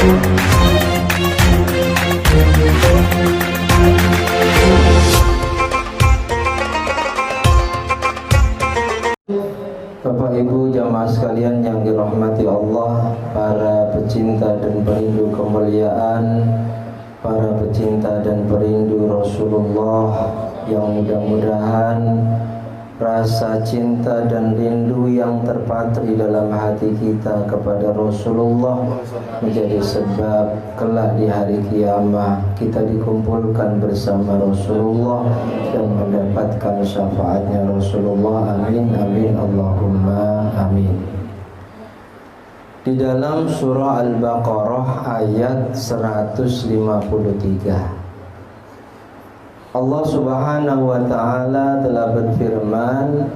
Bapak Ibu jamaah sekalian yang dirahmati Allah, para pecinta dan perindu kemuliaan, para pecinta dan perindu Rasulullah, yang mudah-mudahan rasa cinta dan rindu yang terpatri dalam hati kita kepada Rasulullah menjadi sebab kelak di hari kiamat kita dikumpulkan bersama Rasulullah dan mendapatkan syafaatnya Rasulullah. Amin amin Allahumma amin. Di dalam surah Al-Baqarah ayat 153, Allah Subhanahu wa taala telah berfirman,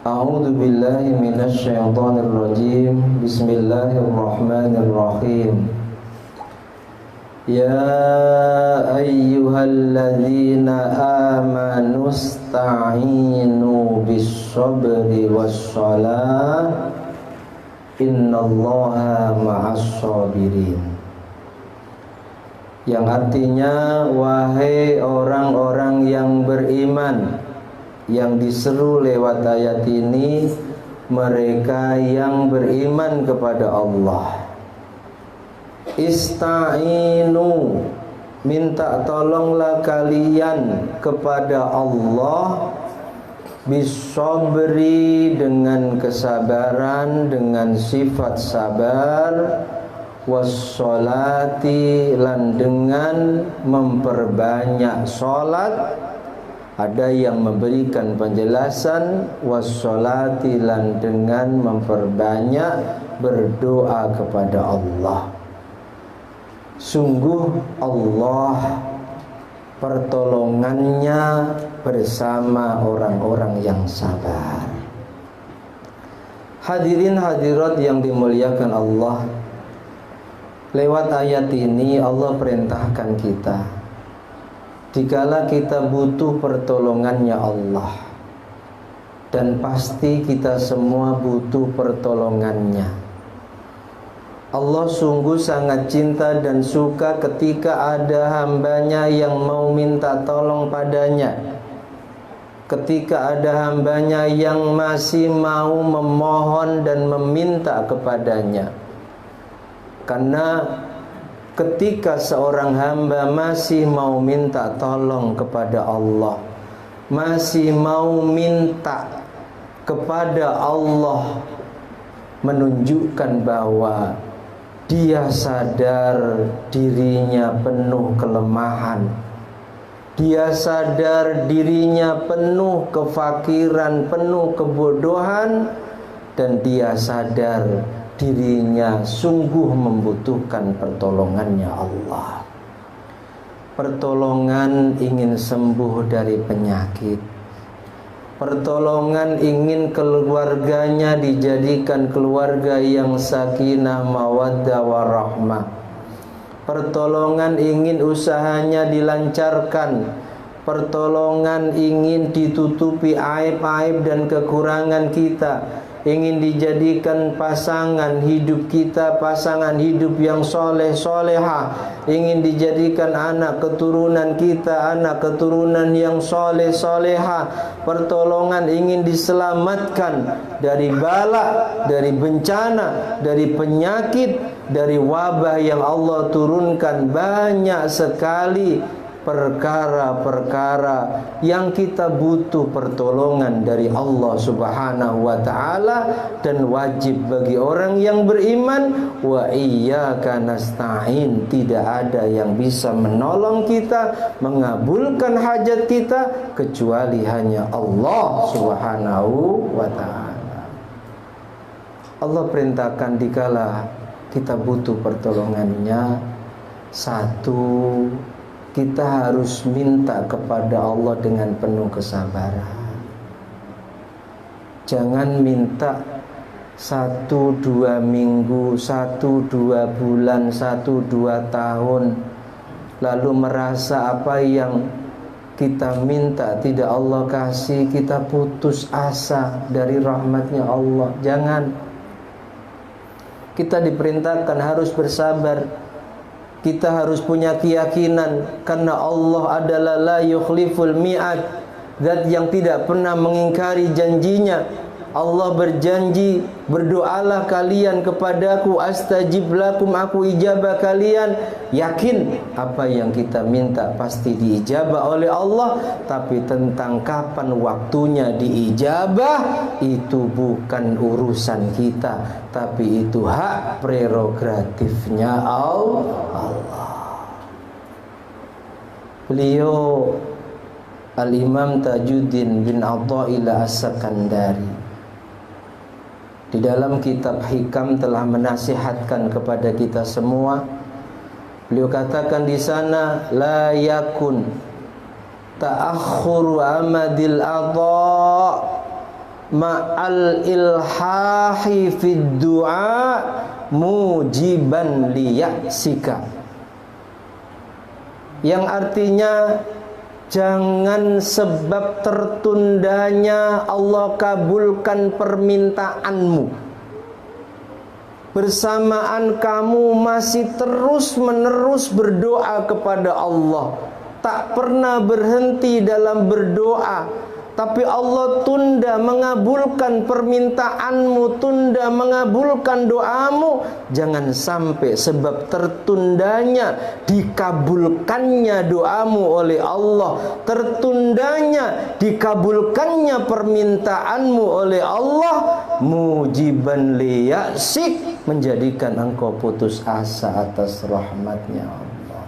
A'udzu billahi minasy syaithanir rajim. Bismillahirrahmanirrahim. Ya ayyuhalladzina amanu ista'inu bis-sabri was-shalah innallaha ma'as-sabirin. Yang artinya, wahai orang-orang yang beriman, yang diseru lewat ayat ini, mereka yang beriman kepada Allah. Ista'inu, minta tolonglah kalian kepada Allah, bisobri, dengan kesabaran, dengan sifat sabar, wassolati, lan dengan memperbanyak solat. Ada yang memberikan penjelasan wassolati, lan dengan memperbanyak berdoa kepada Allah. Sungguh Allah pertolongannya bersama orang-orang yang sabar. Hadirin hadirat yang dimuliakan Allah, lewat ayat ini Allah perintahkan kita, dikala kita butuh pertolongannya Allah, dan pasti kita semua butuh pertolongannya. Allah sungguh sangat cinta dan suka ketika ada hambanya yang mau minta tolong padanya, ketika ada hambanya yang masih mau memohon dan meminta kepadanya. Karena ketika seorang hamba masih mau minta tolong kepada Allah, masih mau minta kepada Allah, menunjukkan bahwa dia sadar dirinya penuh kelemahan, dia sadar dirinya penuh kefakiran, penuh kebodohan, dan dia sadar dirinya sungguh membutuhkan pertolongannya Allah. Pertolongan ingin sembuh dari penyakit, pertolongan ingin keluarganya dijadikan keluarga yang sakinah, mawaddah, warahmah. Pertolongan ingin usahanya dilancarkan, pertolongan ingin ditutupi aib-aib dan kekurangan kita, ingin dijadikan pasangan hidup kita pasangan hidup yang soleh solehah, ingin dijadikan anak keturunan kita anak keturunan yang soleh solehah. Pertolongan ingin diselamatkan dari bala, dari bencana, dari penyakit, dari wabah yang Allah turunkan. Banyak sekali perkara-perkara yang kita butuh pertolongan dari Allah Subhanahu wa ta'ala, dan wajib bagi orang yang beriman, wa iyyaka nasta'in, tidak ada yang bisa menolong kita, mengabulkan hajat kita kecuali hanya Allah Subhanahu wa ta'ala. Allah perintahkan dikala kita butuh pertolongannya, satu, kita harus minta kepada Allah dengan penuh kesabaran. Jangan minta 1-2 minggu, 1-2 bulan, 1-2 tahun, lalu merasa apa yang kita minta tidak Allah kasih, kita putus asa dari rahmatnya Allah. Jangan. Kita diperintahkan harus bersabar. Kita harus punya keyakinan karena Allah adalah la yukhliful mi'ad, zat yang tidak pernah mengingkari janjinya. Allah berjanji, berdoalah kalian kepadaku, astajib lakum, aku ijabah kalian. Yakin apa yang kita minta pasti diijabah oleh Allah. Tapi tentang kapan waktunya diijabah, itu bukan urusan kita, tapi itu hak prerogatifnya Allah. Beliau Al-Imam Tajuddin bin Athaillah As-Sakandari di dalam kitab Hikam telah menasihatkan kepada kita semua. Beliau katakan di sana, la yakun ta'akhkhuru amadil adha ma'al ilhahi fid du'a mujiban liya'sika. Yang artinya, jangan sebab tertundanya Allah kabulkan permintaanmu, bersamaan kamu masih terus-menerus berdoa kepada Allah, tak pernah berhenti dalam berdoa, tapi Allah tunda mengabulkan permintaanmu, tunda mengabulkan doamu. Jangan sampai sebab tertundanya dikabulkannya doamu oleh Allah, tertundanya dikabulkannya permintaanmu oleh Allah, mujiban liya'sik, menjadikan engkau putus asa atas rahmatnya Allah.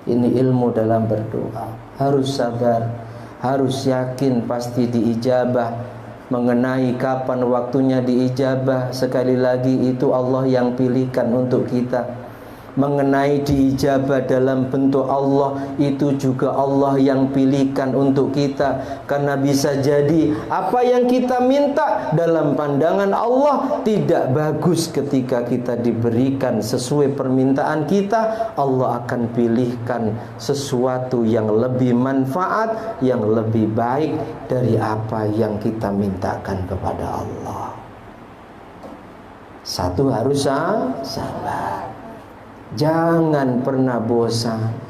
Ini ilmu dalam berdoa. Harus sabar, harus yakin pasti diijabah. Mengenai kapan waktunya diijabah, sekali lagi itu Allah yang pilihkan untuk kita. Mengenai diijabah dalam bentuk Allah, itu juga Allah yang pilihkan untuk kita. Karena bisa jadi apa yang kita minta dalam pandangan Allah tidak bagus ketika kita diberikan sesuai permintaan kita. Allah akan pilihkan sesuatu yang lebih manfaat, yang lebih baik dari apa yang kita mintakan kepada Allah. Satu harus sabar. Jangan pernah bosan.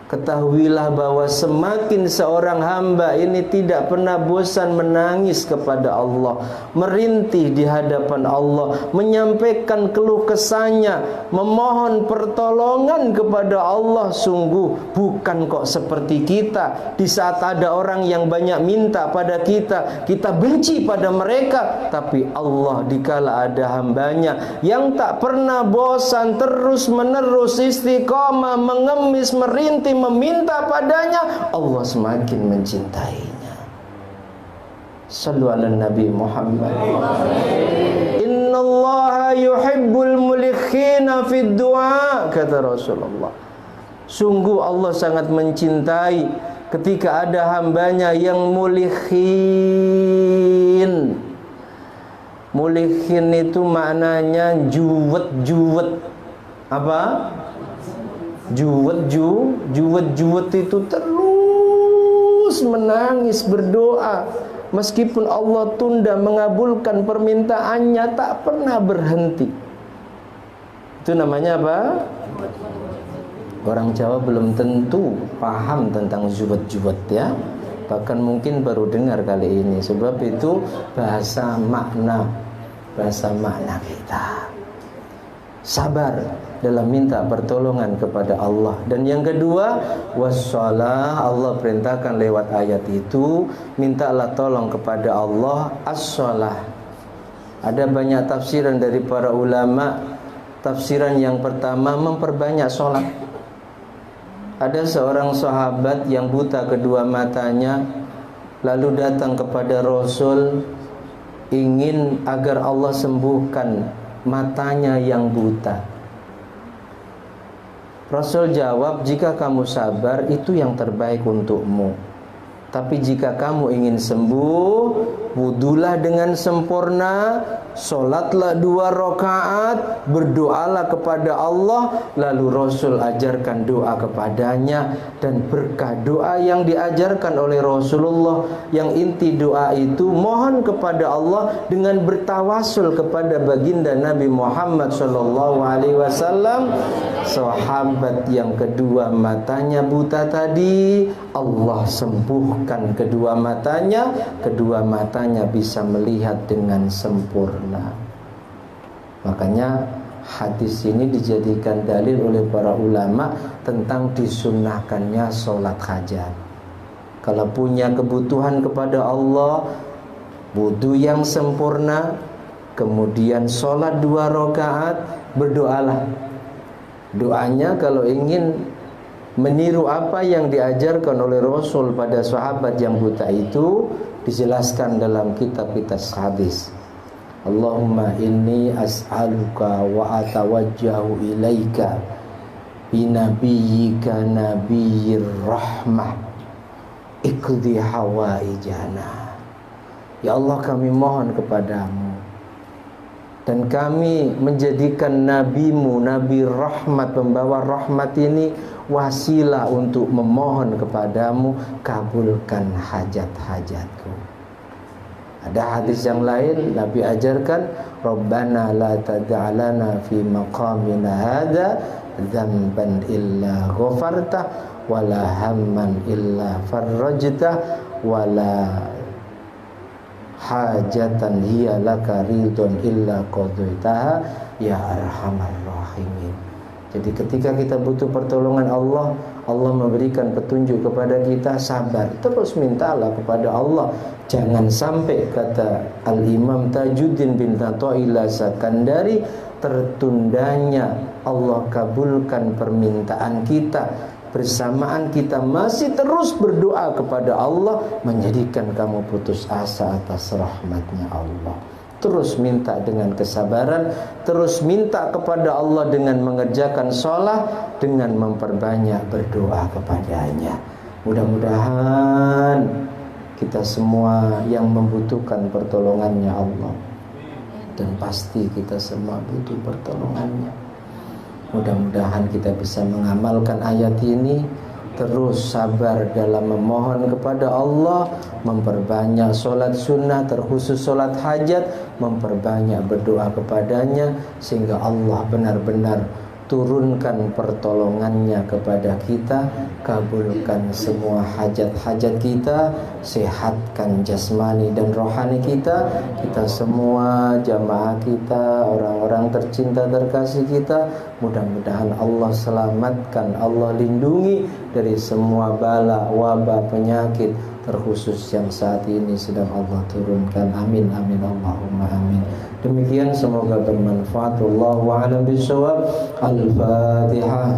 Ketahuilah bahwa semakin seorang hamba ini tidak pernah bosan menangis kepada Allah, merintih di hadapan Allah, menyampaikan keluh kesahnya, memohon pertolongan kepada Allah. Sungguh bukan kok seperti kita. Di saat ada orang yang banyak minta pada kita, kita benci pada mereka. Tapi Allah dikala ada hambanya yang tak pernah bosan, terus menerus istiqomah, mengemis, merintih, meminta padanya, Allah semakin mencintainya. Sallu ala Nabi Muhammad. Innallaha yuhibbul mulikhina fid du'a, kata Rasulullah. Sungguh Allah sangat mencintai ketika ada hambanya yang mulikhin. Mulikhin itu maknanya juwet-juwet. Apa? Juwet itu terus menangis berdoa, meskipun Allah tunda mengabulkan permintaannya, tak pernah berhenti. Itu namanya apa? Orang Jawa belum tentu paham tentang juwet ya, bahkan mungkin baru dengar kali ini. Sebab itu bahasa makna kita. Sabar dalam minta pertolongan kepada Allah. Dan yang kedua, wassalah, Allah perintahkan lewat ayat itu, mintalah tolong kepada Allah, as-salah. Ada banyak tafsiran dari para ulama. Tafsiran yang pertama, memperbanyak sholat. Ada seorang sahabat yang buta kedua matanya, lalu datang kepada Rasul, ingin agar Allah sembuhkan matanya yang buta. Rasul jawab, jika kamu sabar itu yang terbaik untukmu. Tapi jika kamu ingin sembuh, wudulah dengan sempurna, sholatlah 2 rakaat, berdoalah kepada Allah, lalu Rasul ajarkan doa kepadanya, dan berkah doa yang diajarkan oleh Rasulullah, yang inti doa itu mohon kepada Allah dengan bertawasul kepada baginda Nabi Muhammad SAW. Sahabat yang kedua matanya buta tadi, Allah sembuhkan kedua matanya bisa melihat dengan sempurna. Makanya hadis ini dijadikan dalil oleh para ulama tentang disunnahkannya sholat hajat. Kalau punya kebutuhan kepada Allah, wudu yang sempurna, kemudian sholat 2 rakaat, berdoalah. Doanya kalau ingin meniru apa yang diajarkan oleh Rasul pada sahabat yang buta itu, dijelaskan dalam kitab-kitab hadis. Allahumma inni as'aluka wa atawajjahu ilaika binabiyyika nabiyyir rahmah iqdi hawaijana. Ya Allah, kami mohon kepadamu dan kami menjadikan nabimu, nabi rahmat, pembawa rahmat ini wasilah untuk memohon kepadamu, kabulkan hajat-hajatku. Ada hadis yang lain Nabi ajarkan, Rabbana la tad'alana fi maqamina hadza dzamban illa ghafartah wala hamman illa farrajtah wala hajatan hiya laka ridun illa qadaitaha ya arhamar rahimin. Jadi ketika kita butuh pertolongan Allah, Allah memberikan petunjuk kepada kita, sabar, terus mintalah kepada Allah. Jangan sampai, kata Al-Imam Tajuddin bin Athaillah Sakandari, tertundanya Allah kabulkan permintaan kita bersamaan kita masih terus berdoa kepada Allah, menjadikan kamu putus asa atas rahmatnya Allah. Terus minta dengan kesabaran, terus minta kepada Allah dengan mengerjakan sholat, dengan memperbanyak berdoa kepadanya. Mudah-mudahan kita semua yang membutuhkan pertolongannya Allah, dan pasti kita semua butuh pertolongannya. Mudah-mudahan kita bisa mengamalkan ayat ini, terus sabar dalam memohon kepada Allah, memperbanyak sholat sunnah, terkhusus sholat hajat, memperbanyak berdoa kepadanya, sehingga Allah benar-benar turunkan pertolongannya kepada kita, kabulkan semua hajat-hajat kita, sehatkan jasmani dan rohani kita, kita semua, jamaah kita, orang-orang tercinta terkasih kita. Mudah-mudahan Allah selamatkan, Allah lindungi dari semua bala, wabah, penyakit, terkhusus yang saat ini sedang Allah turunkan. Amin, amin, Allahumma amin. Demikian, semoga bermanfaat. Wallahu a'lam bishawab. Al-Fatihah.